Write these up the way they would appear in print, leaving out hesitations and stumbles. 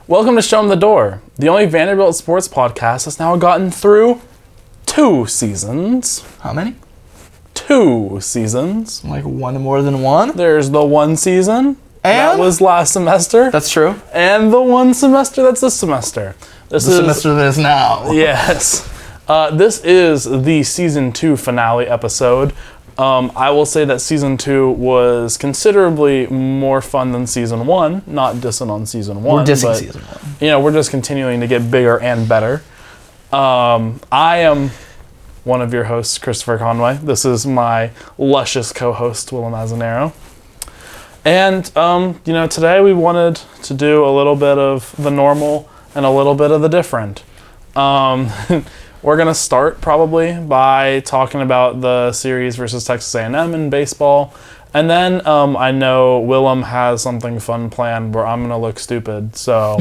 Welcome to Show Em The Dore, the only Vandebilt sports podcast that's now gotten through 2 seasons. How many? 2 seasons. Like one more than one? There's the 1 season. And? That was last semester. That's true. And the 1 semester that's this semester. Semester that is now. Yes. This is the season 2 finale episode. I will say that season 2 was considerably more fun than season 1. Not dissing on season 1. We're dissing but, season 1. You know, we're just continuing to get bigger and better. I am one of your hosts, Christopher Conway. This is my luscious co-host, Willem Azzinnaro. And, you know, today we wanted to do a little bit of the normal and a little bit of the different. We're going to start probably by talking about the series versus Texas A&M in baseball. And then I know Willem has something fun planned where I'm going to look stupid. So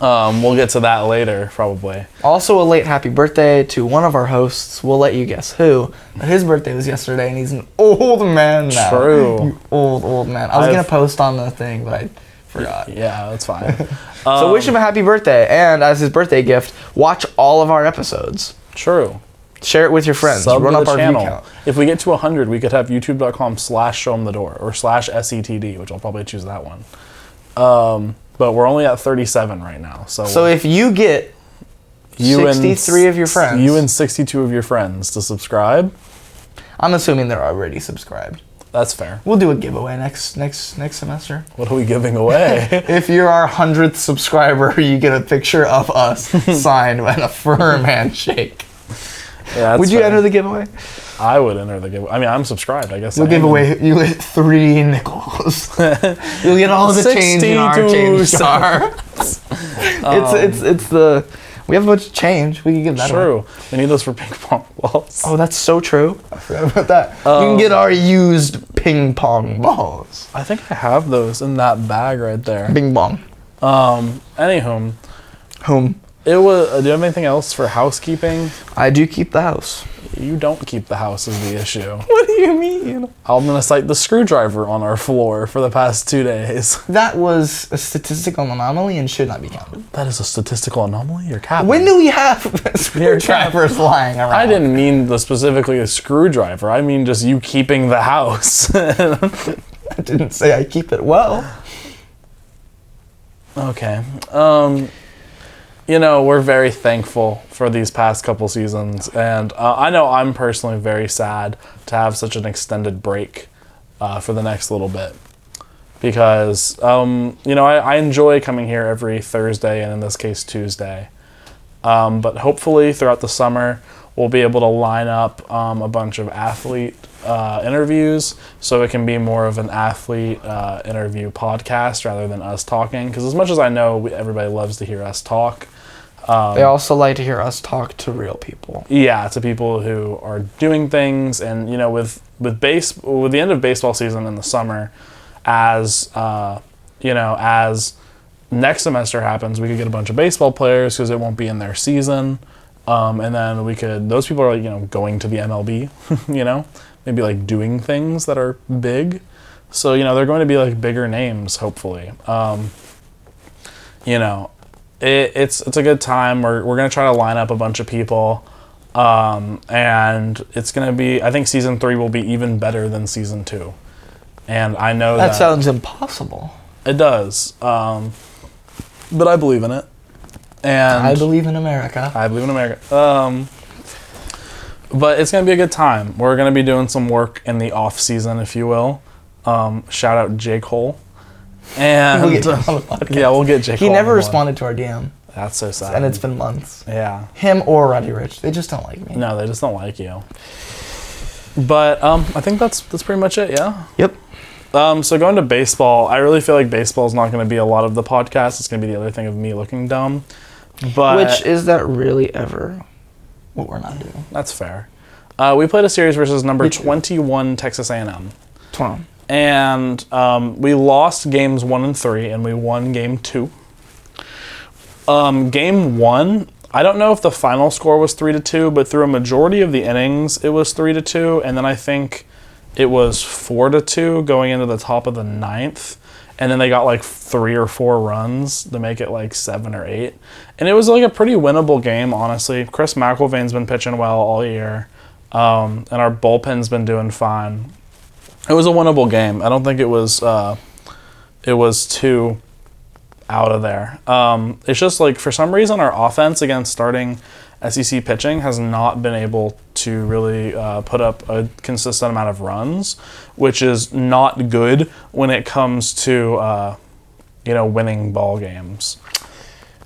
we'll get to that later probably. Also a late happy birthday to one of our hosts. We'll let you guess who. His birthday was yesterday and he's an old man now. True. You old man. I was going to post on the thing, but I forgot. Yeah, that's fine. So wish him a happy birthday, and as his birthday gift, watch all of our episodes. True. Share it with your friends. Sub Run to up the our channel. view count. If we get to 100, we could have youtube.com/showemthedore or /SETD, which I'll probably choose that one. But we're only at 37 right now. So if you get 63 of your friends. You and 62 of your friends to subscribe. I'm assuming they're already subscribed. That's fair. We'll do a giveaway next semester. What are we giving away? If you're our 100th subscriber, you get a picture of us signed and a firm handshake. Yeah, would you enter the giveaway? I would enter the giveaway. I mean, I'm subscribed. I guess we'll give away. You get 3 nickels. You'll get all of the change in our change jar. It's the. We have a bunch of change. We can give that away. True. We need those for ping pong balls. Oh, that's so true. I forgot about that. You can get our used ping pong balls. I think I have those in that bag right there. Bing bong. Anywho. Whom? It was. Do you have anything else for housekeeping? I do keep the house. You don't keep the house is the issue. What do you mean? I'm gonna cite the screwdriver on our floor for the past 2 days. That was a statistical anomaly and should not be counted. That is a statistical anomaly? You're capping. When do we have screwdrivers lying around? I didn't mean specifically a screwdriver. I mean just you keeping the house. I didn't say I keep it well. Okay. You know, we're very thankful for these past couple seasons, and I know I'm personally very sad to have such an extended break for the next little bit. Because, you know, I enjoy coming here every Thursday, and in this case, Tuesday. But hopefully, throughout the summer, we'll be able to line up a bunch of athlete interviews, so it can be more of an athlete interview podcast rather than us talking. Because as much as I know everybody loves to hear us talk, they also like to hear us talk to real people. Yeah, to people who are doing things, and you know, with the end of baseball season in the summer, as you know, as next semester happens, we could get a bunch of baseball players because it won't be in their season, and then those people are, you know, going to the MLB, you know, maybe like doing things that are big, so you know they're going to be like bigger names hopefully. You know. It's a good time. We're going to try to line up a bunch of people, and it's going to be, I think season 3 will be even better than season 2, and I know that sounds impossible. It does, but I believe in it, and I believe in America. But it's going to be a good time. We're going to be doing some work in the off season, if you will. Shout out J. Cole. And we'll get him on the podcast. Yeah, we'll get Jake. He never responded to our DM. That's so sad. And it's been months. Yeah. Him or Roddy Rich. They just don't like me. No, they just don't like you. But I think that's pretty much it, yeah? Yep. So going to baseball, I really feel like baseball is not going to be a lot of the podcast. It's going to be the other thing of me looking dumb. But which is that really ever what we're not doing? That's fair. We played a series versus number 21 Texas A&M. 21. And we lost games 1 and 3, and we won game 2. Game 1, I don't know if the final score was 3-2, but through a majority of the innings, it was 3-2, and then I think it was 4-2 going into the top of the 9th. and then they got like 3 or 4 runs to make it like 7 or 8. And it was like a pretty winnable game, honestly. Chris McIlvain's been pitching well all year, and our bullpen's been doing fine. It was a winnable game. I don't think it was too out of there. It's just like for some reason our offense against starting SEC pitching has not been able to really put up a consistent amount of runs, which is not good when it comes to winning ball games.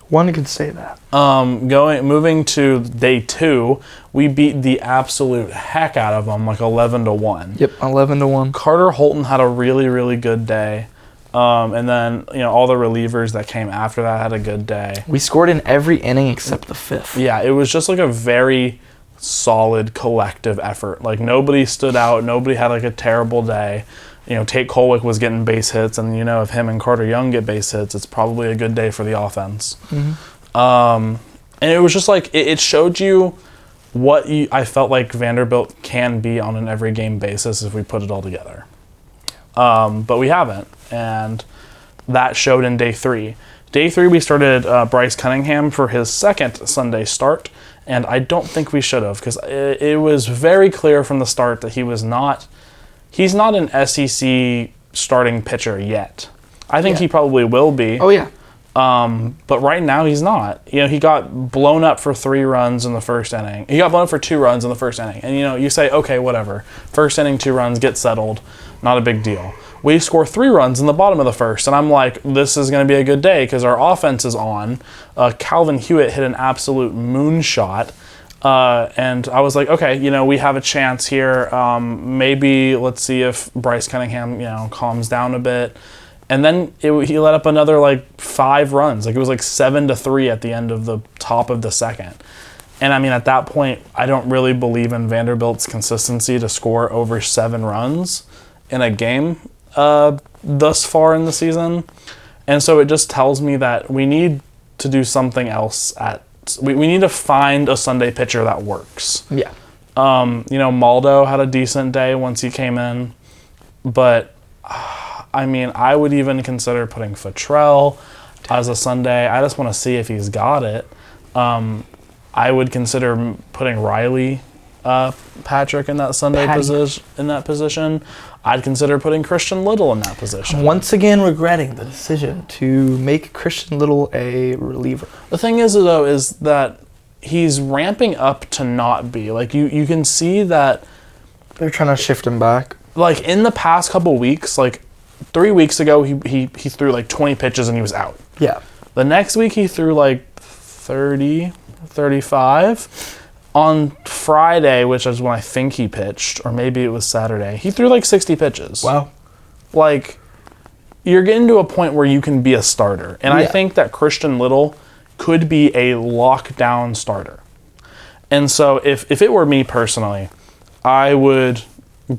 One could say that. Moving to day 2, we beat the absolute heck out of them, like 11-1. Yep, 11-1. Carter Holton had a really, really good day. And then, all the relievers that came after that had a good day. We scored in every inning except the 5th. Yeah, it was just like a very solid collective effort. Like, nobody stood out. Nobody had like a terrible day. Tate Colwick was getting base hits, and if him and Carter Young get base hits, it's probably a good day for the offense. And it was just like it showed you what I felt like Vanderbilt can be on an every game basis if we put it all together. But we haven't, and that showed in day 3. Day 3, we started Bryce Cunningham for his second Sunday start, and I don't think we should have, because it was very clear from the start that he's not an SEC starting pitcher yet. I think he probably will be. Oh, yeah. But right now he's not. He got blown up for 3 runs in the first inning. He got blown up for 2 runs in the first inning. And, you say, okay, whatever. First inning, 2 runs, get settled. Not a big deal. We score 3 runs in the bottom of the first, and I'm like, this is going to be a good day because our offense is on. Calvin Hewitt hit an absolute moonshot. And I was like, okay, we have a chance here. Maybe let's see if Bryce Cunningham, calms down a bit. And then he let up another 5 runs. It was 7-3 at the end of the top of the second. And I mean, at that point, I don't really believe in Vanderbilt's consistency to score over 7 runs in a game thus far in the season. And so it just tells me that we need to do something else we need to find a Sunday pitcher that works. Yeah. Maldo had a decent day once he came in, but I mean, I would even consider putting Futrell as a Sunday. I just want to see if he's got it. I would consider putting Riley Patrick in that Sunday position. I'd consider putting Christian Little in that position. Once again, regretting the decision to make Christian Little a reliever. The thing is, though, is that he's ramping up to not be. You can see that they're trying to shift him back. In the past couple weeks, 3 weeks ago, he threw 20 pitches and he was out. Yeah. The next week, he threw 30, 35. On Friday, which is when I think he pitched, or maybe it was Saturday, he threw 60 pitches. Wow. You're getting to a point where you can be a starter. And I think that Christian Little could be a lockdown starter. And so if it were me personally, I would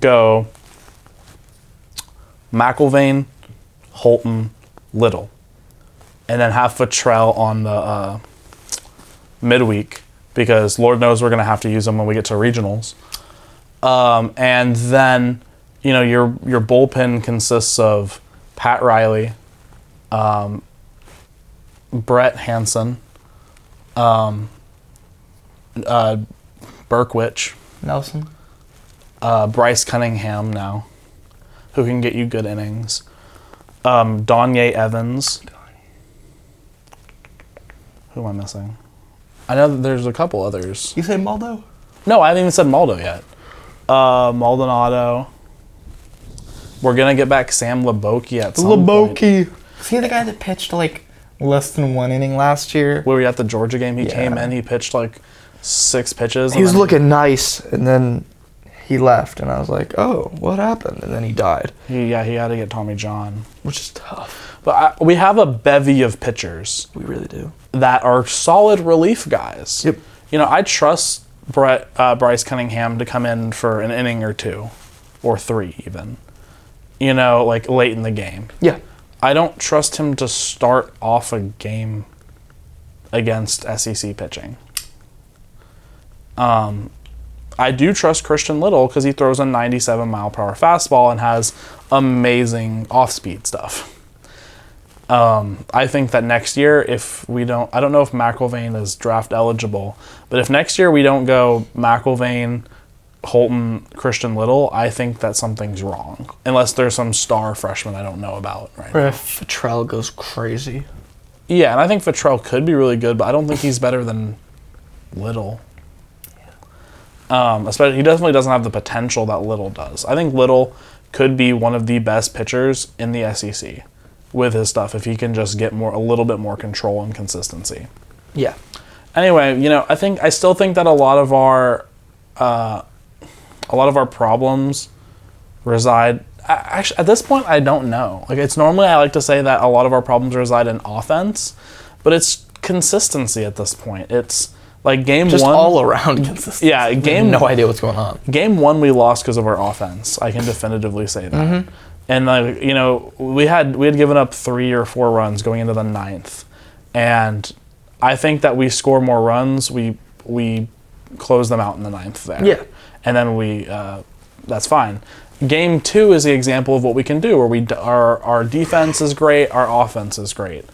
go McIlvain, Holton, Little, and then have Futrell on the midweek, because Lord knows we're going to have to use them when we get to regionals. And then, your bullpen consists of Pat Riley, Brett Hansen, Berkwich, Nelson, Bryce Cunningham now, who can get you good innings, Donye Evans. Who am I missing? I know that there's a couple others. You say Maldo? No, I haven't even said Maldo yet. Maldonado. We're going to get back Sam Leboki at some point. Is he the guy that pitched less than 1 inning last year? We were at the Georgia game. He came in. He pitched 6 pitches. He was looking nice, and then he left, and I was like, oh, what happened? And then he died. He had to get Tommy John. Which is tough. But we have a bevy of pitchers. We really do. That are solid relief guys. Yep. I trust Bryce Cunningham to come in for an inning or 2, or 3 even. Late in the game. Yeah. I don't trust him to start off a game against SEC pitching. I do trust Christian Little because he throws a 97-mile-per-hour fastball and has amazing off-speed stuff. I think that next year, if we don't, I don't know if McIlvaine is draft eligible, but if next year we don't go McIlvaine, Holton, Christian Little, I think that something's wrong. Unless there's some star freshman I don't know about right Or now. if Futrell goes crazy. Yeah, and I think Futrell could be really good, but I don't think he's better than Little. Especially, he definitely doesn't have the potential that Little does. I think Little could be one of the best pitchers in the SEC with his stuff if he can just get a little bit more control and consistency. Yeah. Anyway, I still think that a lot of our problems reside. Actually, at this point, I don't know. Like, it's normally I like to say that a lot of our problems reside in offense, but it's consistency at this point. It's like game just one, all around consistency. Yeah, no idea what's going on. Game one, we lost because of our offense. I can definitively say that. Mm-hmm. And we had given up 3 or 4 runs going into the 9th, and I think that we score more runs. We close them out in the 9th there. Yeah, and then that's fine. Game 2 is the example of what we can do, where our defense is great, our offense is great,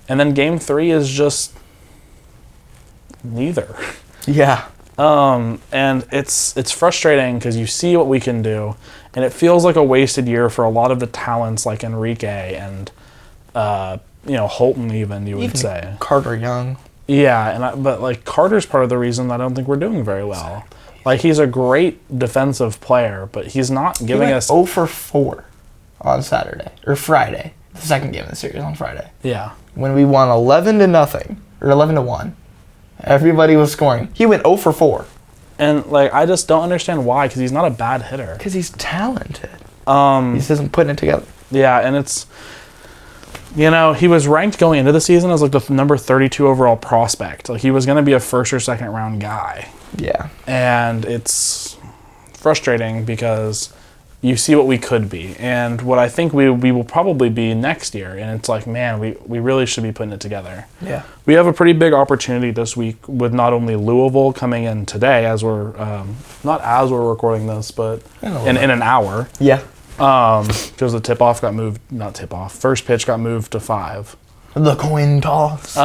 and then game 3 is just neither. Yeah. And it's frustrating because you see what we can do, and it feels like a wasted year for a lot of the talents like Enrique and Holton even, you would say. Carter Young. Yeah, but Carter's part of the reason I don't think we're doing very well. Exactly. Like, he's a great defensive player, but he's not giving us 0 for 4 on Saturday or Friday. The second game of the series on Friday. Yeah. When we won 11-0 or 11-1. Everybody was scoring. He went 0 for 4. And I just don't understand why, because he's not a bad hitter. Because he's talented. He just isn't putting it together. Yeah, and it's he was ranked going into the season as the number 32 overall prospect. He was going to be a first or second round guy. Yeah. And it's frustrating because you see what we could be and what I think we will probably be next year. And it's man, we really should be putting it together. Yeah. We have a pretty big opportunity this week with not only Louisville coming in today as we're, not as we're recording this, but in an hour. Yeah. Because the first pitch got moved to 5. The coin toss.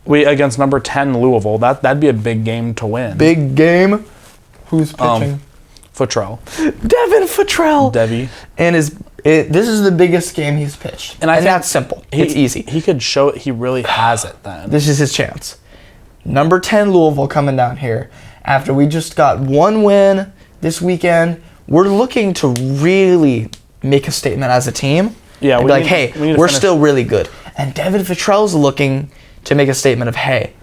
We against number 10 Louisville. That'd be a big game to win. Big game. Who's pitching? Futrell. Devin Futrell. Devi. And this is the biggest game he's pitched. And that's simple. It's easy. He could show it. He really has it then. This is his chance. Number 10 Louisville coming down here. After we just got 1 win this weekend, we're looking to really make a statement as a team. Yeah, and we're still really good. And Devin Futrell's looking to make a statement of, hey,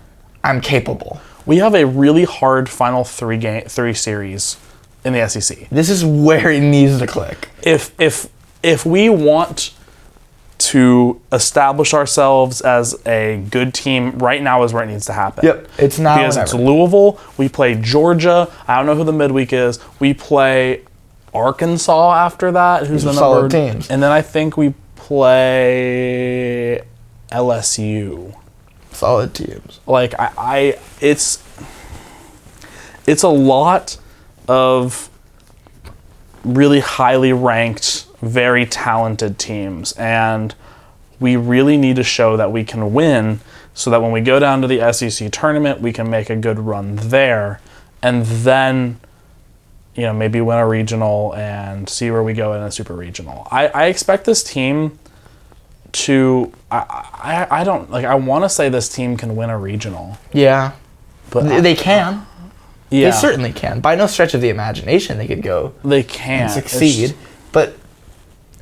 I'm capable. We have a really hard final 3 series in the SEC. This is where it needs to click. If we want to establish ourselves as a good team, right now is where it needs to happen. Yep, it's now. Because it's Louisville, we play Georgia, I don't know who the midweek is, we play Arkansas after that, who's the number solid teams. And then I think we play LSU. Solid teams. It's a lot of really highly ranked, very talented teams, and we really need to show that we can win so that when we go down to the SEC tournament, we can make a good run there, and then maybe win a regional and see where we go in a super regional. I expect this team to I want to say this team can win a regional. Yeah. But they can. Yeah. They certainly can. By no stretch of the imagination they could go. They can and succeed, but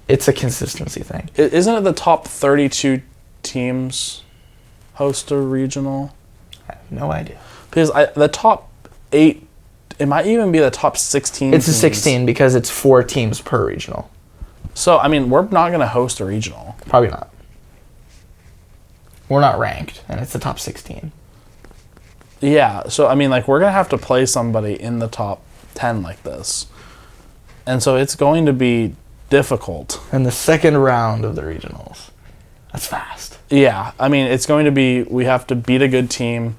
it's a consistency thing. Isn't it the top 32 teams host a regional? I have no idea. Because the top 8, it might even be the top 16 It's teams. a 16 because it's 4 teams per regional. So, we're not going to host a regional. Probably not. We're not ranked, and it's the top 16. Yeah, so, we're going to have to play somebody in the top 10 like this. And so it's going to be difficult. In the second round of the regionals. That's fast. Yeah, it's going to be, we have to beat a good team,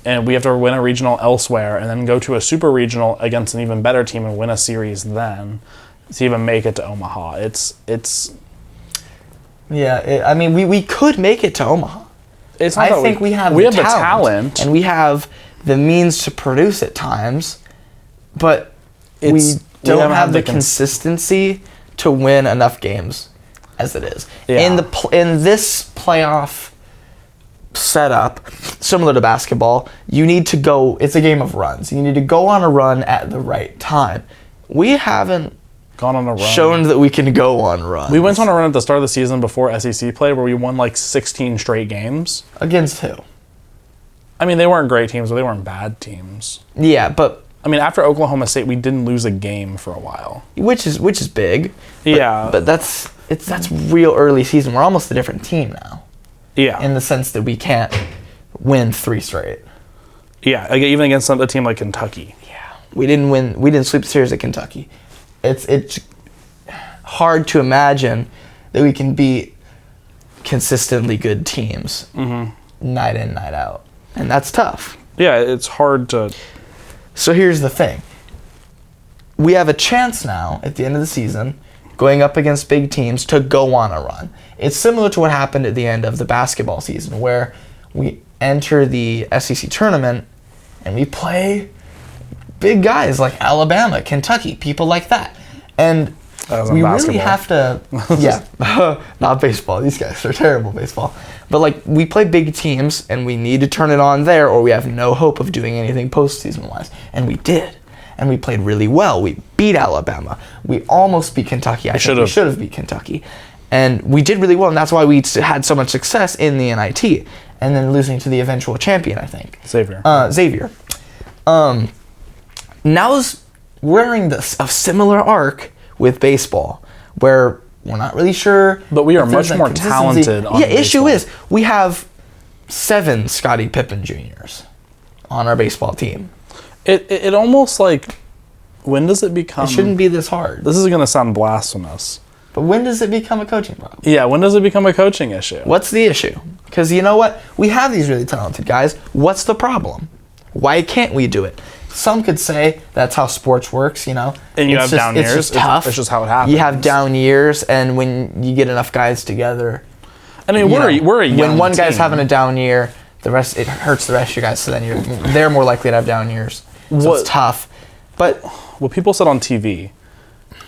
and we have to win a regional elsewhere, and then go to a super regional against an even better team and win a series then to even make it to Omaha. Yeah, I mean, we could make it to Omaha. It's not I think we have the talent, and we have the means to produce at times, but we don't have the consistency to win enough games as it is. Yeah. In this playoff setup, similar to basketball, you need to go. It's a game of runs. You need to go on a run at the right time. We haven't gone on a run. Shown that we can go on runs. We went on a run at the start of the season before SEC play where we won like 16 straight games. Against who? I mean, they weren't great teams, but they weren't bad teams. Yeah, but I mean, after Oklahoma State, we didn't lose a game for a while, which is big. Yeah, but that's real early season. We're almost a different team now. Yeah, in the sense that we can't win 3 straight. Yeah, like even against a team like Kentucky. Yeah, we didn't win. We didn't sweep the series at Kentucky. It's hard to imagine that we can beat consistently good teams night in, night out. And that's tough. Yeah, it's hard to... So here's the thing. We have a chance now, at the end of the season, going up against big teams, to go on a run. It's similar to what happened at the end of the basketball season, where we enter the SEC tournament and we play big guys like Alabama, Kentucky, people like that. And we really have to... Yeah, not baseball. These guys are terrible baseball. But like, we play big teams and we need to turn it on there or we have no hope of doing anything postseason-wise. And we did. And we played really well. We beat Alabama. We almost beat Kentucky. I think we should have beat Kentucky. And we did really well, and that's why we had so much success in the NIT. And then losing to the eventual champion, I think. Xavier. Now's we're in a similar arc with baseball, where we're not really sure. But we are much more talented on baseball. Issue is, we have 7 Scottie Pippen Juniors on our baseball team. It almost like, when does it become... It shouldn't be this hard. This is going to sound blasphemous. But when does it become a coaching problem? Yeah, when does it become a coaching issue? What's the issue? Because you know what? We have these really talented guys. What's the problem? Why can't we do it? Some could say that's how sports works, you know. And you have down years. It's just tough. It's just how it happens. You have down years, and when you get enough guys together... I mean, we're a young when one team. guy's having a down year, it hurts the rest of your guys, so then they're more likely to have down years. So it's tough. But what people said on TV...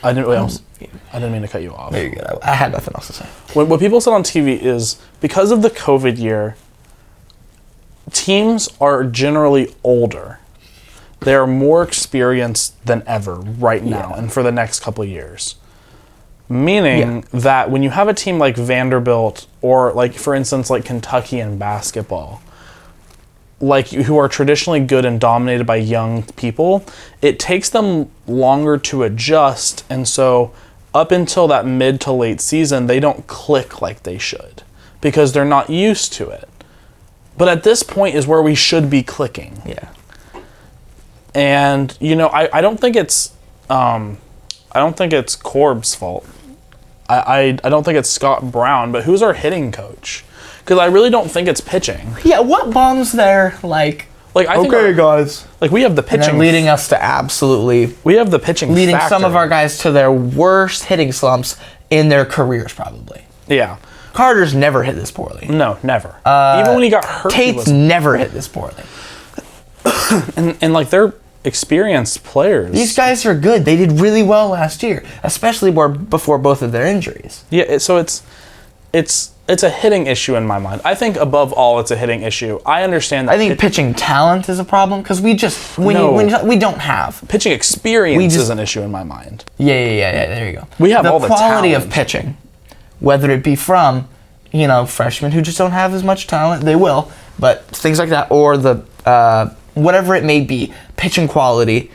I didn't mean to cut you off. There you go. I had nothing else to say. What people said on TV is, because of the COVID year, teams are generally older. They are more experienced than ever right now and for the next couple of years. Meaning that when you have a team like Vandebilt or, like, for instance, like Kentucky in basketball, like, who are traditionally good and dominated by young people, it takes them longer to adjust, and so up until that mid to late season, they don't click like they should because they're not used to it. But at this point is where we should be clicking. Yeah. And I don't think it's Corb's fault. I don't think it's Scott Brown, but who's our hitting coach? Because I really don't think it's pitching. Yeah, what bombs there? Like I think guys. Like, we have the pitching. And leading us to absolutely... We have the pitching leading factory. Some of our guys to their worst hitting slumps in their careers, probably. Yeah. Carter's never hit this poorly. No, never. Even when he got hurt, Tate's never hit this poorly. and like, they're experienced players. These guys are good. They did really well last year, especially before both of their injuries. Yeah, so it's a hitting issue in my mind. I think above all, it's a hitting issue. I understand that. I think pitching talent is a problem because we don't have pitching experience is an issue in my mind. Yeah. There you go. We have all the quality talent of pitching, whether it be from freshmen who just don't have as much talent. They will, but things like that, or the whatever it may be, pitching quality.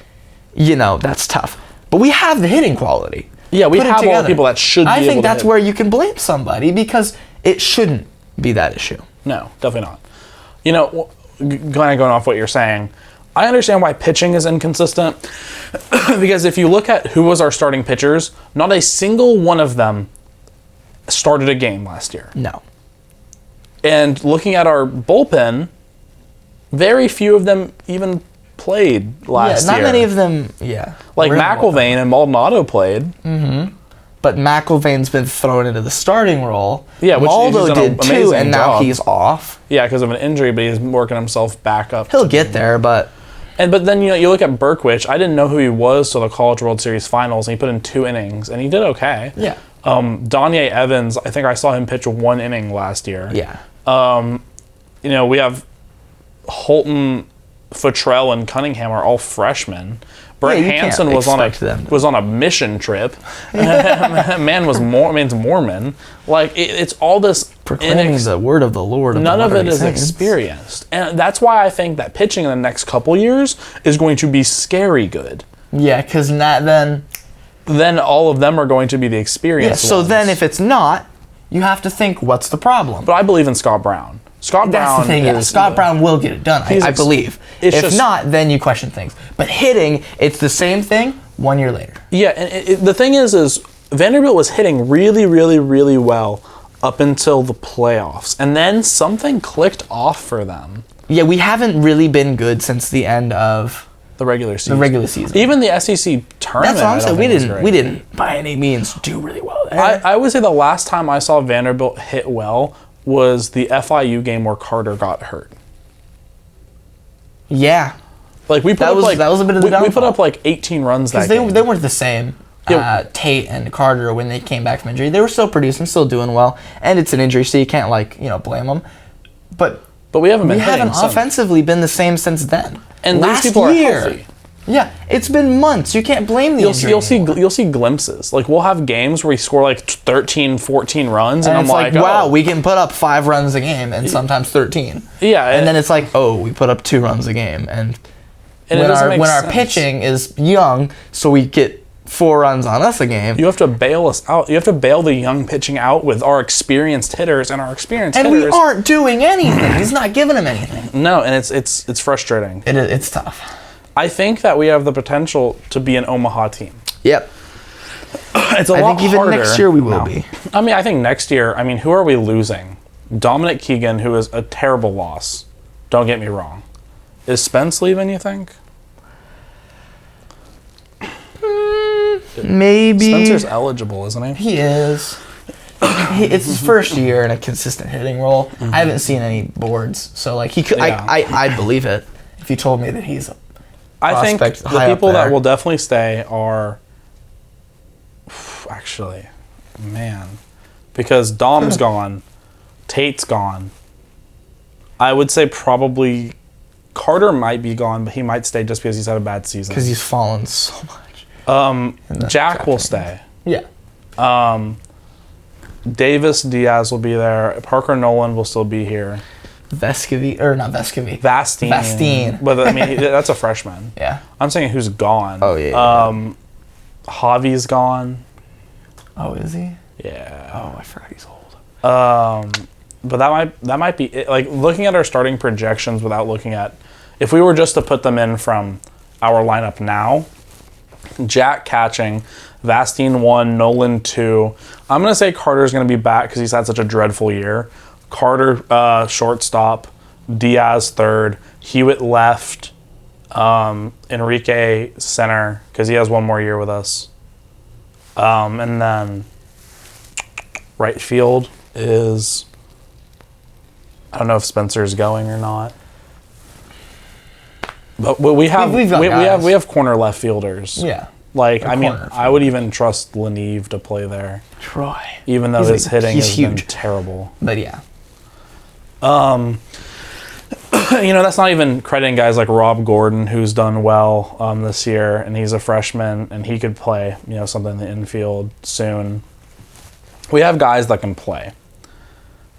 That's tough. But we have the hitting quality. Yeah, we have all the people that should be able to I think that's where you can blame somebody because it shouldn't be that issue. No, definitely not. Going off what you're saying, I understand why pitching is inconsistent because if you look at who was our starting pitchers, not a single one of them started a game last year. No. And looking at our bullpen, very few of them even played last year. Not many of them, yeah. Like McIlvain and Maldonado played. Mm-hmm. but McIlvain's been thrown into the starting role. Yeah, which Maldo he's done an did too, amazing and now job. he's off. Yeah, because of an injury, but he's working himself back up. He'll get there, but But then you look at Berkwich. I didn't know who he was till the College World Series Finals, and he put in 2 innings, and he did okay. yeah. Donye Evans, I think I saw him pitch 1 inning last year. Yeah. We have Holton, Futrell, and Cunningham are all freshmen. Brett you can't Hansen was expect on a mission trip. Man's Mormon. Like it's all this Proclaiming the word of the Lord. None of it is Saints. experienced, and that's why I think that pitching in the next couple years is going to be scary good. Yeah, because then All of them are going to be the experienced. so ones. then if it's not, you have to think, what's the problem? But I believe in Scott Brown. Scott That's Brown the thing. is Scott Brown will get it done. I believe. it's If just- not, then you question things. But hitting, it's the same thing 1 year later. Yeah, and the thing is Vanderbilt was hitting really, really, really well up until the playoffs, and then something clicked off for them. Yeah, we haven't really been good since the end of The regular season. season. Even the SEC tournament. That's what I'm I don't saying. think We was great. didn't by any means do really well there. I would say the last time I saw Vanderbilt hit well was the FIU game where Carter got hurt. Yeah, Like we put That up was- like that was a bit of the we put downfall. up like 18 runs that because game. they weren't the same. Yeah. Tate and Carter, when they came back from injury, they were still producing, still doing well, and it's an injury, so you can't blame them. But but we haven't been we hitting haven't since. offensively been the same since then. And last these people year, are healthy. yeah, it's been months. You can't blame the injury. You'll see glimpses. Like we'll have games where we score like 13, 14 runs, and and I'm it's like, oh. wow, we can put up 5 runs a game, and sometimes 13. Yeah, And then it's like, oh, we put up 2 runs a game, and it when doesn't our make when our sense. pitching is young, so we get 4 runs on us a game. You have to bail us out. You have to bail the young pitching out with our experienced hitters, and our experienced And hitters. we aren't doing anything. He's not giving him anything. No, and it's frustrating. It's tough. I think that we have the potential to be an Omaha team. Yep. It's a I lot think even harder. next year we will No. be. I mean, I think next year. I mean, who are we losing? Dominic Keegan, who is a terrible loss. Don't get me wrong. Is Spence leaving? You think? Maybe. Spencer's eligible, isn't he? He is. It's his first year in a consistent hitting role. I haven't seen any boards, so like he could. Yeah. I believe it if you told me that he's a I think prospect the high up people that there. will definitely stay are actually, man, because Dom's gone, Tate's gone. I would say probably Carter might be gone, but he might stay just because he's had a bad season. because he's fallen so much. Jack will stay. Yeah. Davis Diaz will be there. Parker Nolan will still be here. Vescovy or not Vescovy. Vastine. But I mean, that's a freshman. Yeah. I'm saying who's gone. Oh, yeah. Javi's gone. Oh, is he? Yeah. Oh, I forgot he's old. But that might be it. Like looking at our starting projections without looking at if we were just to put them in from our lineup now. Jack catching, Vastine 1, Nolan 2. I'm gonna say Carter's gonna be back because he's had such a dreadful year. Carter shortstop, Diaz third, Hewitt left, Enrique center because he has one more year with us. And then right field is I don't know if Spencer's going or not. But we have We've got guys. we have corner left fielders. Yeah. Like I mean, corner I would even trust Leneve to play there, Troy. even though his hitting he's has been huge. terrible. But yeah. That's not even crediting guys like Rob Gordon, who's done well this year, and he's a freshman, and he could play, something in the infield soon. We have guys that can play,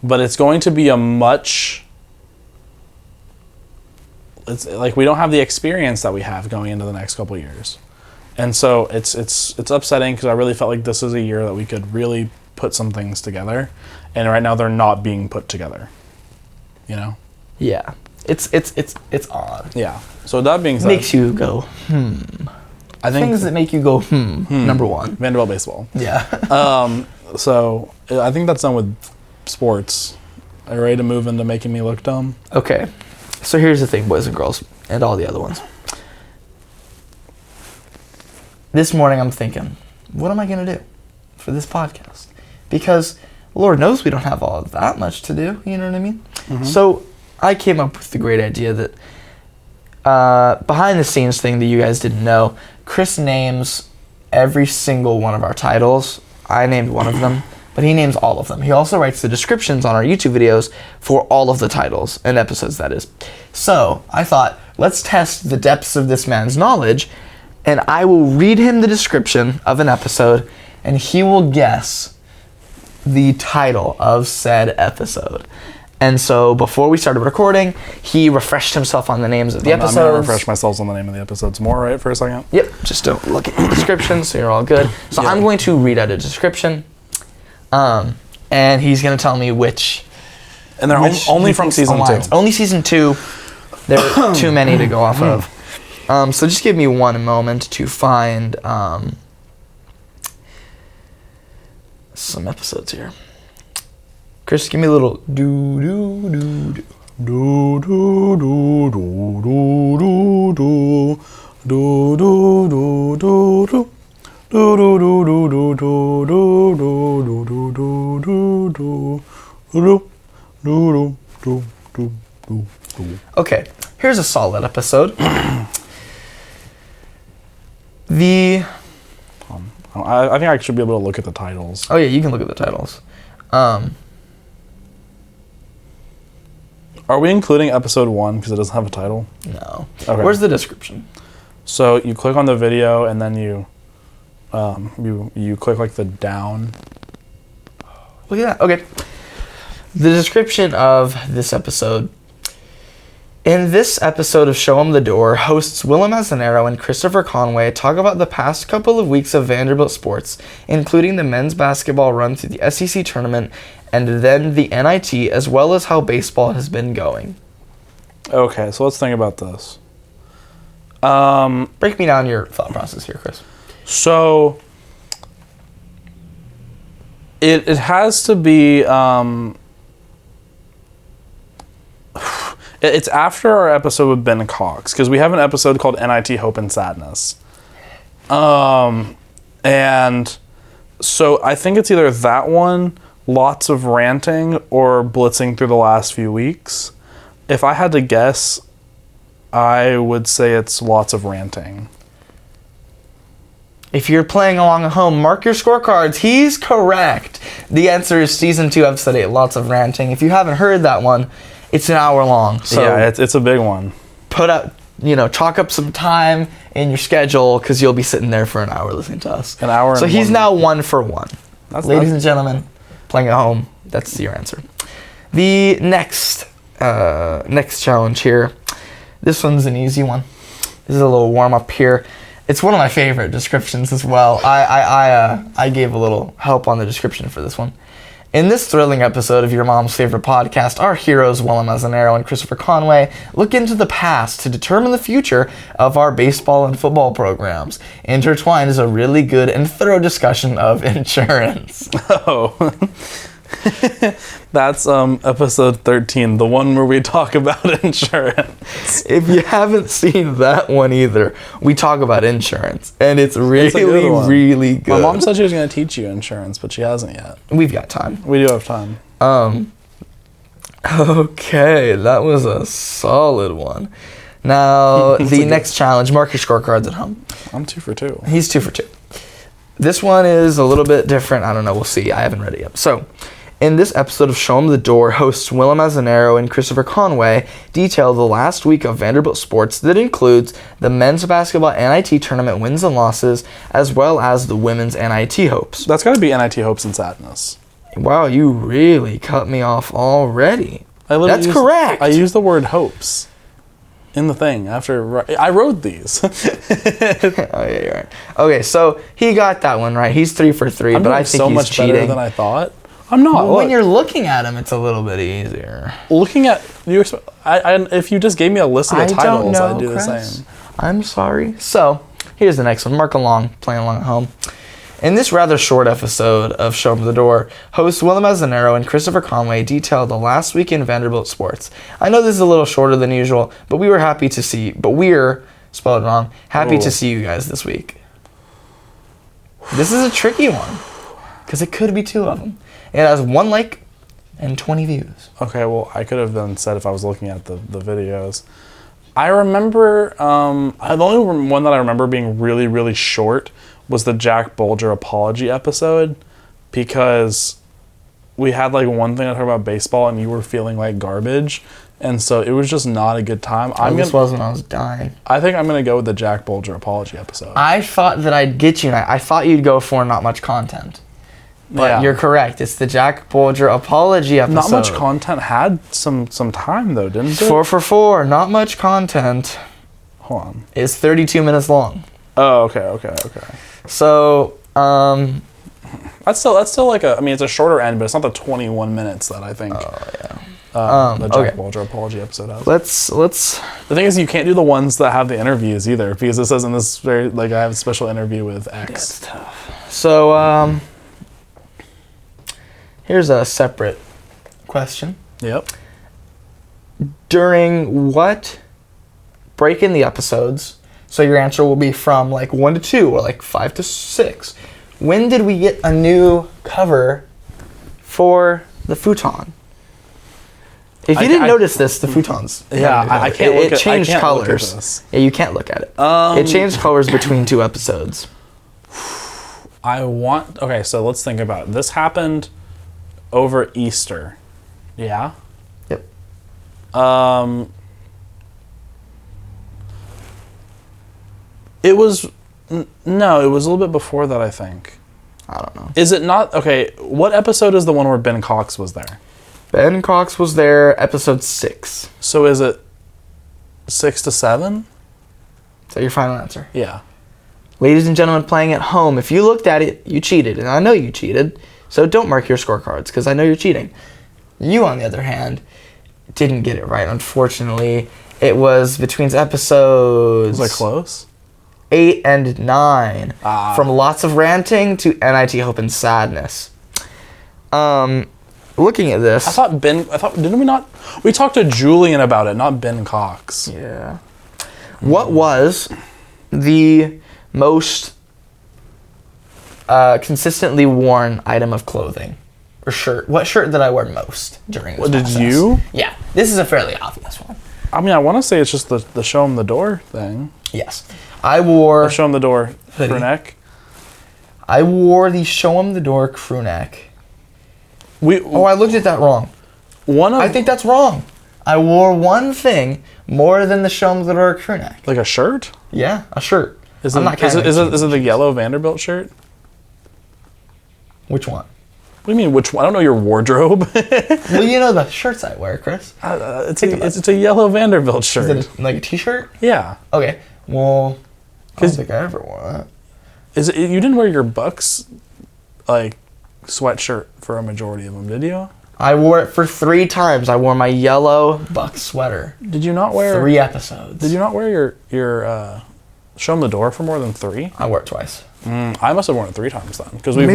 but it's going to be it's like we don't have the experience that we have going into the next couple of years. And so it's upsetting because I really felt like this is a year that we could really put some things together, and right now they're not being put together. Yeah. It's odd. Yeah. So that being said, Makes you go, I think things that make you go, number one. Vanderbilt baseball. Yeah. So I think that's done with sports. Are you ready to move into making me look dumb? Okay. So here's the thing, boys and girls, and all the other ones. This morning I'm thinking, what am I going to do for this podcast. Because Lord knows we don't have all that much to do, you know what I mean? Mm-hmm. So I came up with the great idea that behind the scenes thing that you guys didn't know, Chris names every single one of our titles. I named one of them, but he names all of them. He also writes the descriptions on our YouTube videos for all of the titles and episodes, that is. So I thought, let's test the depths of this man's knowledge, and I will read him the description of an episode, and he will guess the title of said episode. And so before we started recording, he refreshed himself on the names of the episodes. I'm going to refresh myself on the name of the episodes more, right, for a second? Yep, just don't look at the description, so you're all good. So I'm going to read out a description, and he's going to tell me which... And they're only from season 2. Only season 2. There are too many to go off of. So just give me one moment to find some episodes here. Chris, give me a little do do do do. Do do do do do do do do do do do. Do do do do do do do do do do do do do do. Okay, here's a solid episode. I think I should be able to look at the titles. Oh yeah, you can look at the titles. Are we including episode 1 because it doesn't have a title? No. Okay. Where's the description? So you click on the video and then you click like the down. Look at that. Okay. The description of this episode. In this episode of Show Em The Dore, hosts Willem Azzinnaro and Christopher Conway talk about the past couple of weeks of Vandebilt sports, including the men's basketball run through the SEC tournament and then the NIT, as well as how baseball has been going. Okay, so let's think about this. Break me down your thought process here, Chris. So it has to be... It's after our episode with Ben Cox, because we have an episode called NIT Hope and Sadness. And so I think it's either that one, lots of ranting, or blitzing through the last few weeks. If I had to guess, I would say it's lots of ranting. If you're playing along at home, mark your scorecards. He's correct. The answer is season 2, episode 8, lots of ranting. If you haven't heard that one, it's an hour long. So yeah, it's a big one. Put up, chalk up some time in your schedule because you'll be sitting there for an hour listening to us. An hour. So he's now 1 for 1. Ladies and gentlemen, playing at home, that's your answer. The next challenge here. This one's an easy one. This is a little warm up here. It's one of my favorite descriptions as well. I gave a little help on the description for this one. In this thrilling episode of your mom's favorite podcast, our heroes Willem Azzinnaro and Christopher Conway look into the past to determine the future of our baseball and football programs. Intertwined is a really good and thorough discussion of insurance. Oh. That's episode 13, the one where we talk about insurance. If you haven't seen that one either, we talk about insurance, and it's really good. My mom said she was going to teach you insurance, but she hasn't yet. We've got time. We do have time. Okay, that was a solid one. Now, the next challenge, mark your scorecards at home. I'm 2 for 2. He's 2 for 2. This one is a little bit different. I don't know. We'll see. I haven't read it yet. So, in this episode of Show Em The Dore, hosts Willem Azzinnaro and Christopher Conway detail the last week of Vanderbilt sports that includes the men's basketball NIT tournament wins and losses, as well as the women's NIT hopes. That's got to be NIT hopes and sadness. Wow, you really cut me off already. That's correct. I used the word hopes in the thing after I wrote these. Oh yeah, you're right. Okay, so he got that one right. He's 3 for 3, but I think so he's much cheating. better than I thought. I'm not. Well, when you're looking at him, it's a little bit easier. Looking at you, if you just gave me a list of the titles, I'd do Chris. the same. I'm sorry. So here's the next one. Mark along, playing along at home. In this rather short episode of Show Em The Dore, hosts Willem Azzinnaro and Christopher Conway detail the last week in Vanderbilt sports. I know this is a little shorter than usual, but we're happy to see you guys this week. This is a tricky one. Because it could be 2 of them. It has 1 like and 20 views. Okay, well, I could have then said if I was looking at the videos. I remember, the only one that I remember being really, really short was the Jack Bulger apology episode, because we had like one thing to talk about baseball and you were feeling like garbage, and so it was just not a good time. This was when I was dying. I think I'm going to go with the Jack Bulger apology episode. I thought that I'd get you, and I thought you'd go for not much content. But you're correct. It's the Jack Bulger apology episode. Not much content had some time, though, didn't it? 4 for 4. Not much content. Hold on. It's 32 minutes long. Oh, okay. So, That's still like it's a shorter end, but it's not the 21 minutes that I think the Jack Bulger apology episode has. Let's. The thing is, you can't do the ones that have the interviews either, because it says in this very, like, I have a special interview with X. That's tough. So, here's a separate question. Yep. During what break in the episodes, so your answer will be from like 1 to 2 or like 5 to 6, when did we get a new cover for the futon? If you didn't notice this, the futons. Yeah, I can't look at it. It changed colors. Look at this. Yeah, you can't look at it. It changed colors between 2 episodes. Okay, so let's think about it. This happened over Easter. Yeah? Yep. It was no, it was a little bit before that, I think. I don't know. Is it not? Okay, what episode is the one where Ben Cox was there? Ben Cox was there, episode 6. So is it 6 to 7? Is that your final answer? Yeah. Ladies and gentlemen playing at home, if you looked at it, you cheated. And I know you cheated, so don't mark your scorecards, because I know you're cheating. You, on the other hand, didn't get it right, unfortunately. It was between episodes... Was I close? 8 and 9. From lots of ranting to NIT Hope and Sadness. Looking at this... didn't we not... We talked to Julian about it, not Ben Cox. Yeah. What was the most consistently worn item of clothing? Or shirt? What shirt did I wear most during this process? Did you? Yeah. This is a fairly obvious one. I mean, I want to say it's just the Show Em The Dore thing. Yes. I wore... The Show Em The Dore crew neck. I wore the Show Em The Dore crew neck. I looked at that wrong. I think that's wrong. I wore one thing more than the Show Em The Dore crew neck. Like a shirt? Yeah, a shirt. Is it the yellow Vandebilt shirt? Which one? What do you mean, which one? I don't know your wardrobe. Well, you know the shirts I wear, Chris. It's a yellow Vanderbilt shirt. Is it like a t-shirt? Yeah. Okay. Well, I don't think I ever wore that. You didn't wear your Bucks, like, sweatshirt for a majority of them, did you? I wore it for 3 times. I wore my yellow Bucks sweater. Did you not wear... 3 episodes. Did you not wear your Show Em The Dore for more than 3? I wore it twice. I must have worn it 3 times then, because let's do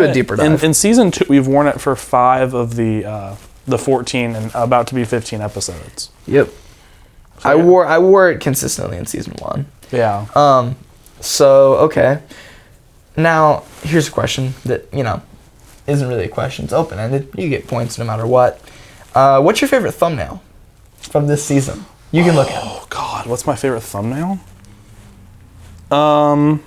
a deeper dive. In season 2, we've worn it for 5 of the 14 and about to be 15 episodes. Yep. So, I wore it consistently in season 1. Yeah. So okay. Now here's a question that isn't really a question. It's open ended. You get points no matter what. What's your favorite thumbnail from this season? You can look at it. Oh God, what's my favorite thumbnail? The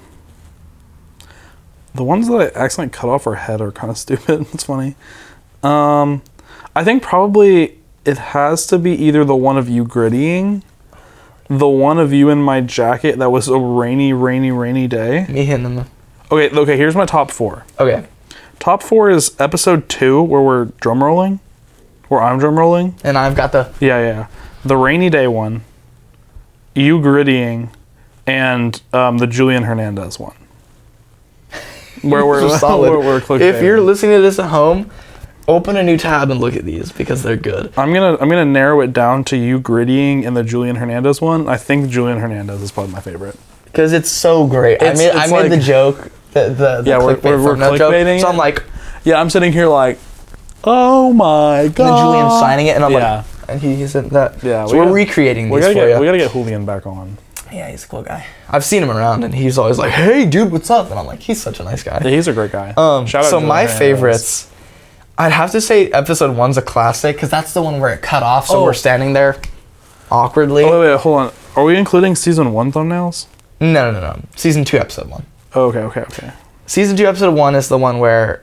ones that I accidentally cut off her head are kind of stupid. It's funny. I think probably it has to be either the one of you grittying, the one of you in my jacket that was a rainy day. Me hitting them. Okay, here's my top 4. Okay. Top 4 is episode 2, where we're drum rolling. Where I'm drum rolling. And I've got the... Yeah. The rainy day one, you grittying, and the Julian Hernandez one. Where we're clickbaiting. If you're listening to this at home, open a new tab and look at these because they're good. I'm gonna narrow it down to you grittying and the Julian Hernandez one. I think Julian Hernandez is probably my favorite because it's so great. I made the joke that the we're clickbaiting. Joke, so I'm like, I'm sitting here like, oh my god. And then Julian's signing it, and I'm like, and he said that. Yeah, so we're recreating these for you. We gotta get Julian back on. Yeah, he's a cool guy. I've seen him around, and he's always like, "Hey, dude, what's up?" And I'm like, "He's such a nice guy." Yeah, he's a great guy. Shout out So to my Hernandez. favorites, I'd have to say episode 1's a classic because that's the one where it cut off, so we're standing there awkwardly. Oh, wait, hold on. Are we including season 1 thumbnails? No. Season 2, episode 1. Oh, okay. Season 2, episode 1 is the one where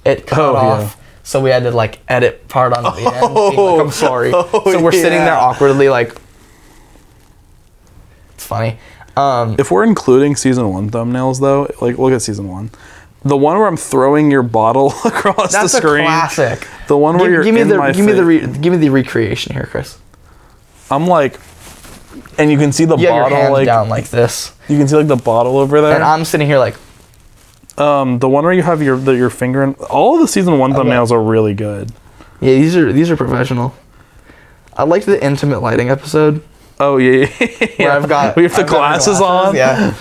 it cut off. yeah. So we had to like edit part on the end. Being like, I'm sorry. Oh, So we're sitting there yeah. awkwardly like, it's funny. If we're including season 1 thumbnails, though, like, look at season 1. The one where I'm throwing your bottle across That's the screen. That's a classic. The one where you're give me in my give me the recreation here, Chris. I'm like, and you can see the You have your bottle hands like down like this, you can see like the bottle over there. and I'm sitting here like, The one where you have your finger in. All of the season 1 thumbnails are really good. yeah, these are professional. I liked the intimate lighting episode. Oh yeah. Where I've got we have the glasses on. Yeah,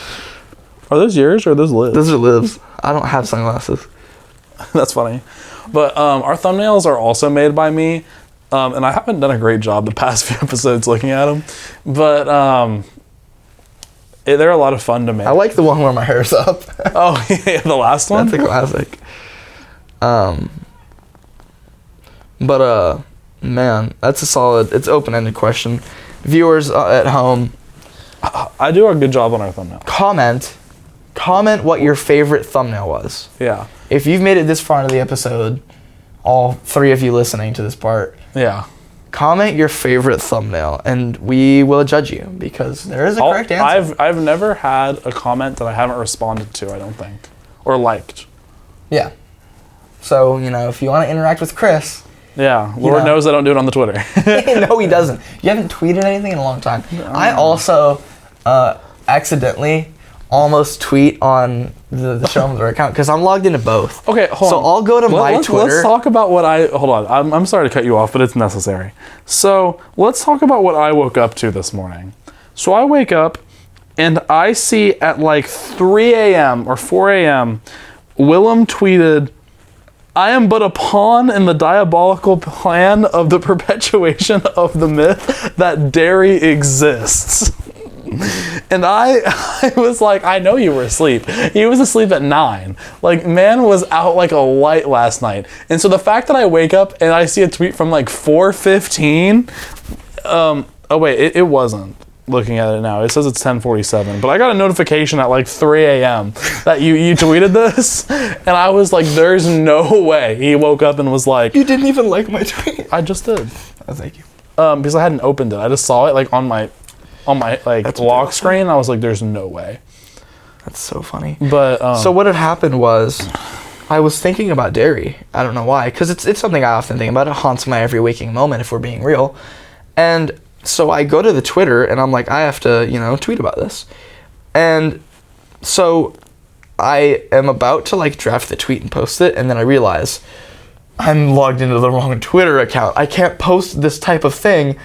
Are those yours or are those Liv's? those are Liv's. I don't have sunglasses. That's funny. But our thumbnails are also made by me. And I haven't done a great job the past few episodes looking at them. But they're a lot of fun to make. I like the one where my hair's up. Oh, yeah, the last one? That's a classic. But man, that's a solid. It's open-ended question. Viewers at home, I do a good job on our thumbnail. comment what your favorite thumbnail was. Yeah. If you've made it this far into the episode, all 3 of you listening to this part, Yeah. comment your favorite thumbnail, and we will judge you because there is a correct answer. I've never had a comment that I haven't responded to, I don't think. Or liked. Yeah. So, if you want to interact with Chris, Yeah. Lord knows I don't do it on the Twitter. no, he doesn't. You haven't tweeted anything in a long time. I also accidentally almost tweet on the Show Em The Dore account because I'm logged into both. Okay, hold on. So I'll go to my Twitter. Let's talk about what hold on. I'm sorry to cut you off, but it's necessary. So let's talk about what I woke up to this morning. So I wake up and I see at like 3 a.m. or 4 a.m. Willem tweeted, "I am but a pawn in the diabolical plan of the perpetuation of the myth that dairy exists." And I was like, I know you were asleep. He was asleep at 9. Like, man was out like a light last night. And so the fact that I wake up and I see a tweet from like 4:15, oh wait, it wasn't. Looking at it now, it says it's 10:47, but I got a notification at like 3 a.m. that you tweeted this, and I was like, there's no way. He woke up and was like, You didn't even like my tweet. I just did. Oh, thank you. Because I hadn't opened it. I just saw it like on my like That's lock adorable. screen. I was like, there's no way. That's so funny. But So what had happened was, I was thinking about dairy. I don't know why, because it's something I often think about. It haunts my every waking moment, if we're being real. And so I go to the Twitter, and I'm like, I have to, tweet about this. And so I am about to like draft the tweet and post it, and then I realize I'm logged into the wrong Twitter account. I can't post this type of thing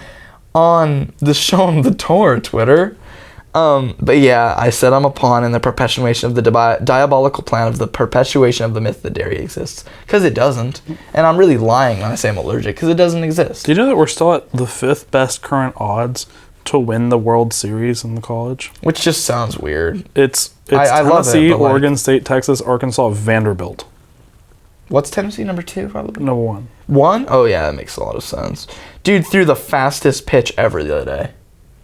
on the Show Em The Dore Twitter. But yeah, I said I'm a pawn in the perpetuation of the diabolical plan of the perpetuation of the myth that dairy exists. Because it doesn't. And I'm really lying when I say I'm allergic, because it doesn't exist. do you know that we're still at the 5th best current odds to win the World Series in the college? Which just sounds weird. It's I love it, Tennessee, but, like- Oregon State, Texas, Arkansas, Vanderbilt. What's Tennessee number 2, probably? Number 1. 1? Oh yeah, that makes a lot of sense. Dude threw the fastest pitch ever the other day.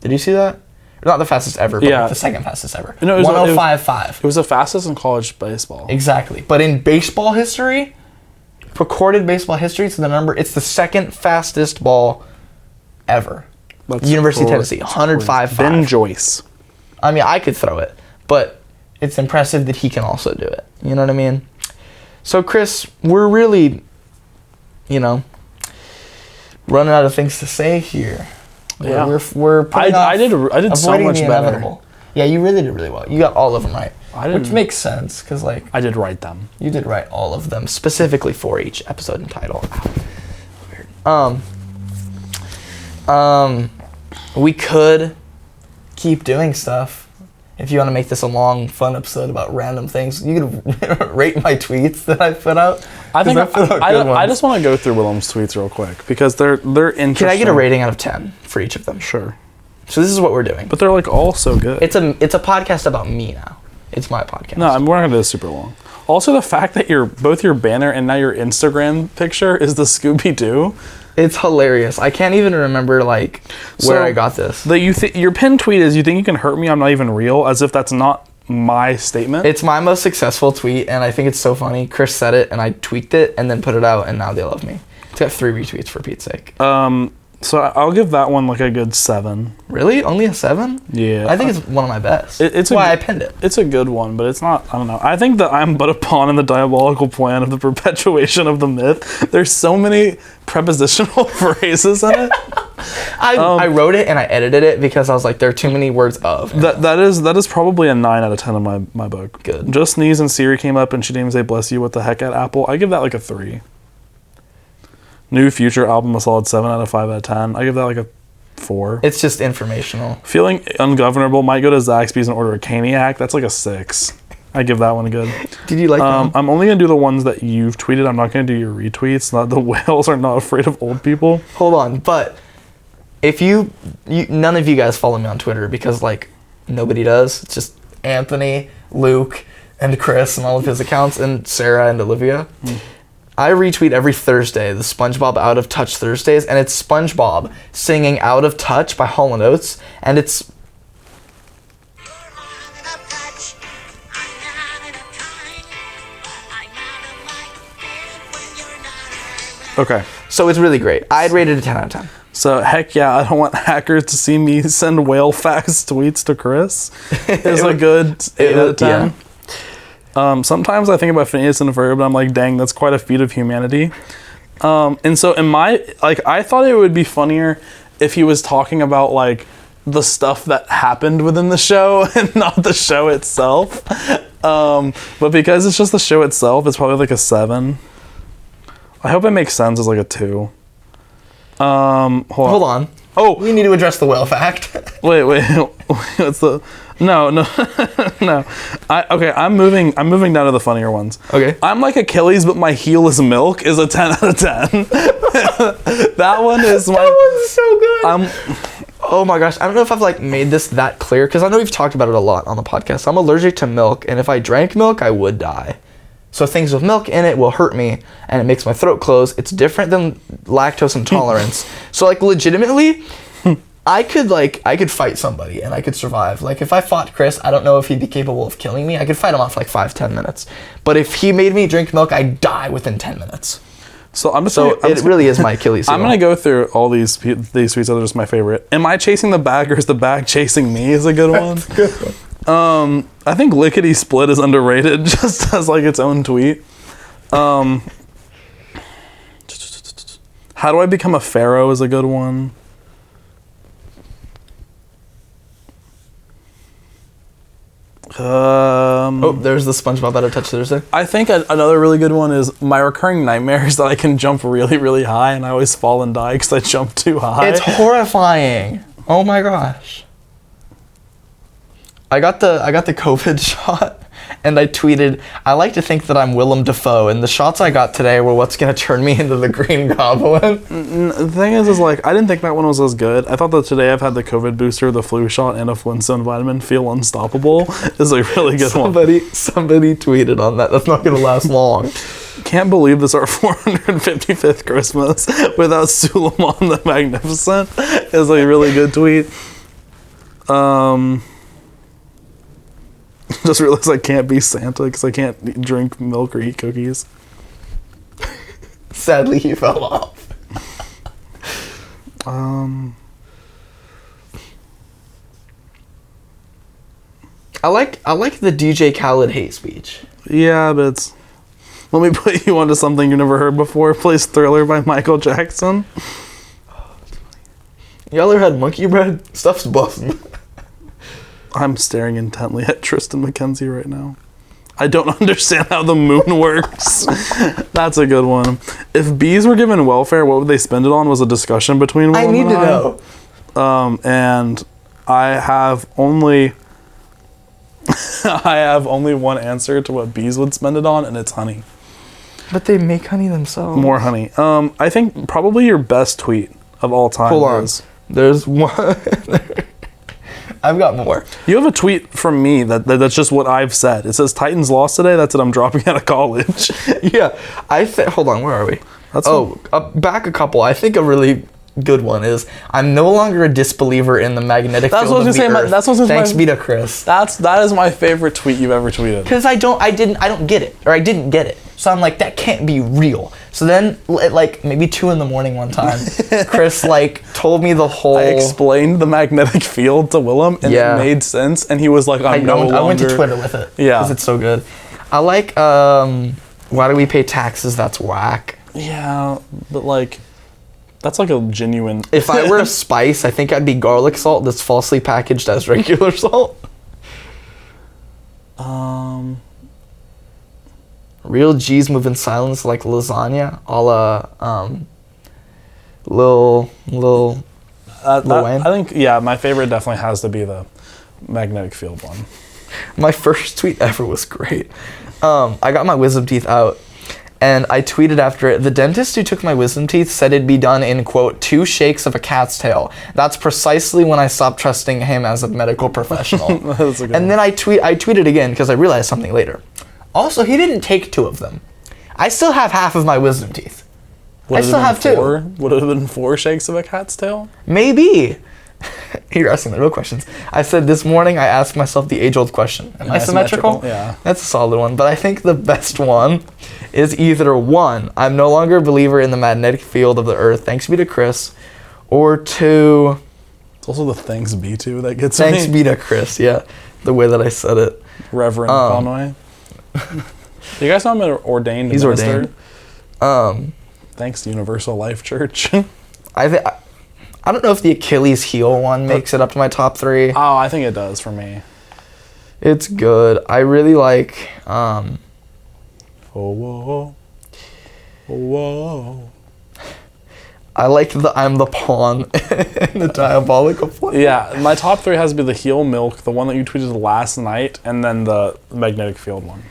Did you see that? Not the fastest ever, but Yeah. like the second fastest ever. No, it was- 105.5. It was the fastest in college baseball. Exactly. But in baseball history, recorded baseball history, it's the second fastest ball ever. That's University of crazy. Tennessee, 105.5. Ben Joyce. I mean, I could throw it, but it's impressive that he can also do it. You know what I mean? So, Chris, we're really, running out of things to say here. Yeah. We're putting I off did so avoiding much the better. inevitable. Yeah, you really did really well. You got all of them right. Which didn't- makes sense, because, I did write them. you did write all of them, specifically for each episode and title. Weird. We could keep doing stuff. If you want to make this a long, fun episode about random things, you could rate my tweets that I put out. I think 'Cause put out good I ones. just want to go through Willem's tweets real quick because they're interesting. Can I get a rating out of 10 for each of them? Sure. So this is what we're doing. But they're like all so good. It's a podcast about me now. It's my podcast. No, we're not gonna do this super long. Also, the fact that both your banner and now your Instagram picture is the Scooby-Doo. It's hilarious. I can't even remember where I got this. Your pinned tweet is, "You think you can hurt me? I'm not even real," as if that's not my statement. It's my most successful tweet, and I think it's so funny. Chris said it, and I tweaked it, and then put it out, and now they love me. It's got 3 retweets for Pete's sake. So I'll give that one like a good 7. Really? Only a 7? Yeah. I think it's one of my best. It's why I pinned it. It's a good one, but it's not, I don't know. I think that I'm but a pawn in the diabolical plan of the perpetuation of the myth. There's so many prepositional phrases in it. I wrote it and I edited it because I was like, there are too many words of. That is probably a 9 out of 10 in my book. Good. Just sneeze and Siri came up and she didn't even say bless you, what the heck at Apple. I give that like a 3. New Future album, a solid 7 out of 5 out of 10. I give that like a 4. It's just informational. Feeling ungovernable, might go to Zaxby's and order a Caniac. That's like a 6. I give that one a good. Did you like that? I'm only gonna do the ones that you've tweeted. I'm not gonna do your retweets. Not the whales are not afraid of old people. Hold on, but if you none of you guys follow me on Twitter because nobody does. It's just Anthony, Luke, and Chris and all of his accounts, and Sarah and Olivia. I retweet every Thursday the SpongeBob Out of Touch Thursdays, and it's SpongeBob singing Out of Touch by Hall & Oates, and it's... Okay. So it's really great. I'd rate it a 10 out of 10. So, heck yeah, I don't want hackers to see me send whale facts tweets to Chris. It's a good 8 out of 10. Yeah. Sometimes I think about Phineas and Ferb and I'm like, dang, that's quite a feat of humanity. And so in my, I thought it would be funnier if he was talking about the stuff that happened within the show and not the show itself. But because it's just the show itself, it's probably like a 7. I hope it makes sense as like a 2. Hold on. Oh, we need to address the whale fact. wait. What's the? No. No. I'm moving down to the funnier ones. Okay. I'm like Achilles, but my heel is milk. Is a 10 out of 10. That one is my. That one's so good. Oh my gosh, I don't know if I've made this that clear because I know we've talked about it a lot on the podcast. I'm allergic to milk, and if I drank milk, I would die. So things with milk in it will hurt me, and it makes my throat close. It's different than lactose intolerance. So legitimately, I could fight somebody and I could survive. If I fought Chris, I don't know if he'd be capable of killing me. I could fight him off 5-10 minutes. But if he made me drink milk, I'd die within 10 minutes. So it really is my Achilles heel. I'm gonna go through all these tweets that are just my favorite. Am I chasing the bag or is the bag chasing me? Is a good one. That's a good one. I think Lickety Split is underrated just as its own tweet. How do I become a pharaoh is a good one. There's the SpongeBob Out of Touch Thursday. I think another really good one is my recurring nightmare is that I can jump really, really high and I always fall and die because I jump too high. It's horrifying. Oh my gosh. I got the COVID shot, and I tweeted, I like to think that I'm Willem Dafoe, and the shots I got today were what's going to turn me into the Green Goblin. The thing is I didn't think that one was as good. I thought that today I've had the COVID booster, the flu shot, and a Flintstone vitamin. Feel unstoppable is a really good one. Somebody tweeted on that. That's not going to last long. Can't believe this our 455th Christmas without Suleiman the Magnificent is a really good tweet. Just realized I can't be Santa because I can't drink milk or eat cookies. Sadly, he fell off. I like the DJ Khaled hate speech. Yeah, but it's... Let me put you onto something you've never heard before. Plays Thriller by Michael Jackson. Y'all ever had monkey bread? Stuff's busting. I'm staring intently at Tristan McKenzie right now. I don't understand how the moon works. That's a good one. If bees were given welfare, what would they spend it on? Was a discussion between Willem I need to know. And I have only one answer to what bees would spend it on, and it's honey. But they make honey themselves. More honey. I think probably your best tweet of all time Hold on. is... There's one... I've got more. You have a tweet from me that's just what I've said. It says Titans lost today. That's it. I'm dropping out of college. Yeah, hold on. Where are we? Back a couple. I think a really good one is I'm no longer a disbeliever in the magnetic field of the Earth. That's what's Thanks be to Chris. That is my favorite tweet you've ever tweeted. Because I don't get it, or I didn't get it. So I'm like, that can't be real. So then, at like maybe 2 a.m. one time, Chris like told me the whole. I explained the magnetic field to Willem, and it made sense. And he was like, I went to Twitter with it. Yeah, because it's so good. I like. Why do we pay taxes? That's whack. Yeah, but like, that's like a genuine. If I were a spice, I think I'd be garlic salt that's falsely packaged as regular salt. Real G's move in silence like lasagna, a la Lil Wayne. I think, yeah, my favorite definitely has to be the magnetic field one. My first tweet ever was great. I got my wisdom teeth out, and I tweeted after it, the dentist who took my wisdom teeth said it'd be done in, quote, 2 shakes of a cat's tail. That's precisely when I stopped trusting him as a medical professional. That's a good and then I tweeted again because I realized something later. Also, he didn't take 2 of them. I still have half of my wisdom teeth. I still have 2. Would it have been 4 shakes of a cat's tail? Maybe. You're asking the real questions. I said this morning I asked myself the age-old question. Am I symmetrical? Yeah. That's a solid one. But I think the best one is either 1, I'm no longer a believer in the magnetic field of the Earth, thanks be to Chris, or 2... It's also the thanks be to that gets me. Thanks be to Chris, yeah. The way that I said it. Reverend Conway. Do you guys know I'm an ordained He's minister? Ordained. Thanks to Universal Life Church. I don't know if the Achilles heel one makes it up to my top 3. Oh, I think it does for me. It's good. I really like... Oh, whoa. Oh, whoa. I like the I'm the pawn in the diabolical play. Yeah, my top 3 has to be the heel milk, the one that you tweeted last night, and then the magnetic field one.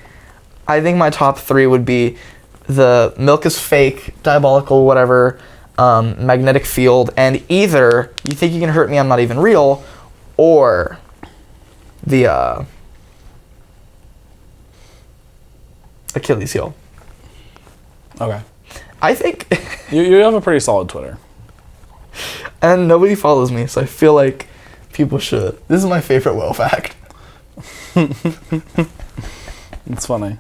I think my top 3 would be the milk is fake, diabolical, whatever, magnetic field, and either you think you can hurt me, I'm not even real, or the Achilles heel. Okay. I think... you have a pretty solid Twitter. And nobody follows me, so I feel like people should. This is my favorite whale fact. It's funny.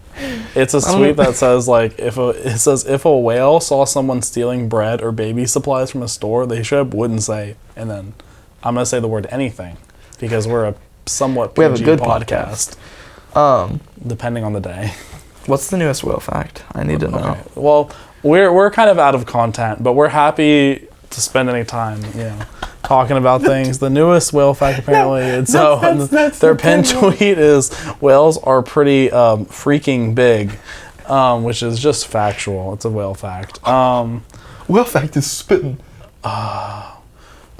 It's a tweet that says like if a whale saw someone stealing bread or baby supplies from a store, they wouldn't say, and then I'm gonna say the word anything because we're a somewhat PG we have a good podcast. Depending on the day. What's the newest whale fact? I need to know. Okay. Well, we're kind of out of content, but we're happy to spend any time, talking about things. The newest whale fact apparently their pin tweet is whales are pretty freaking big, which is just factual. It's a whale fact. Whale fact is spitting.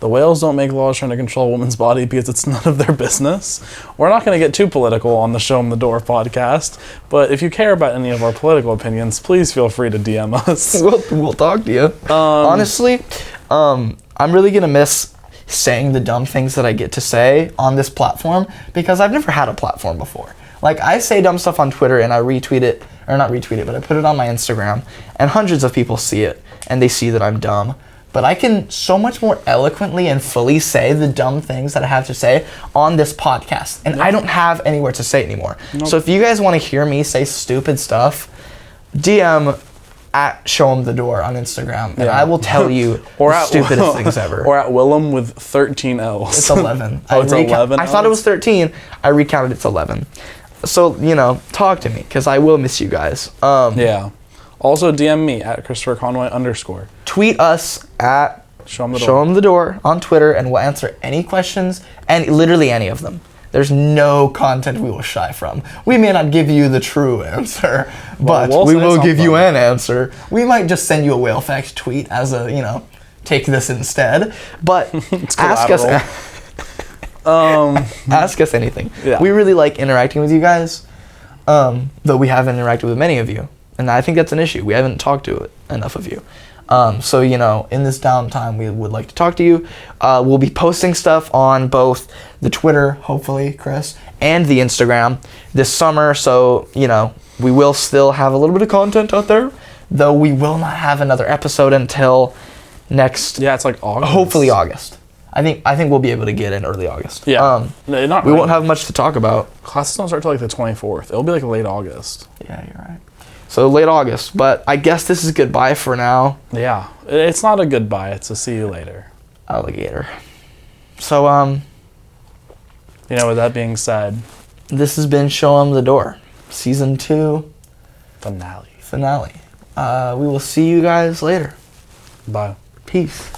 The whales don't make laws trying to control a woman's body because it's none of their business. We're not going to get too political on the Show Em The Dore podcast, but if you care about any of our political opinions, please feel free to DM us. We'll talk to you. Honestly, I'm really going to miss saying the dumb things that I get to say on this platform because I've never had a platform before. Like, I say dumb stuff on Twitter and I retweet it, or not retweet it, but I put it on my Instagram, and hundreds of people see it, and they see that I'm dumb. But I can so much more eloquently and fully say the dumb things that I have to say on this podcast. And I don't have anywhere to say it anymore. Nope. So if you guys want to hear me say stupid stuff, DM at Show Em The Dore on Instagram. And I will tell you the stupidest things ever. Or at Willem with 13 L's. It's 11. It's 11 I thought it was 13. I recounted it's 11. So, talk to me because I will miss you guys. Yeah. Also, DM me at @ChristopherConway_. Tweet us at Show Em The Dore on Twitter, and we'll answer any questions, and literally any of them. There's no content we will shy from. We may not give you the true answer, but we will give you an answer. We might just send you a whale fact tweet as a, take this instead. But ask us. Ask us anything. Yeah. We really like interacting with you guys, though we haven't interacted with many of you. And I think that's an issue. We haven't talked to enough of you. So, in this downtime, we would like to talk to you. We'll be posting stuff on both the Twitter, hopefully, Chris, and the Instagram this summer. So, we will still have a little bit of content out there, though we will not have another episode until next. Yeah, it's like August. Hopefully August. I think we'll be able to get in early August. Yeah. We won't have much to talk about. Classes don't start till like the 24th. It'll be like late August. Yeah, you're right. So late August, but I guess this is goodbye for now. Yeah, it's not a goodbye. It's a see you later. Alligator. So, with that being said, this has been Show Em The Dore, Season 2 finale. finale. We will see you guys later. Bye. Peace.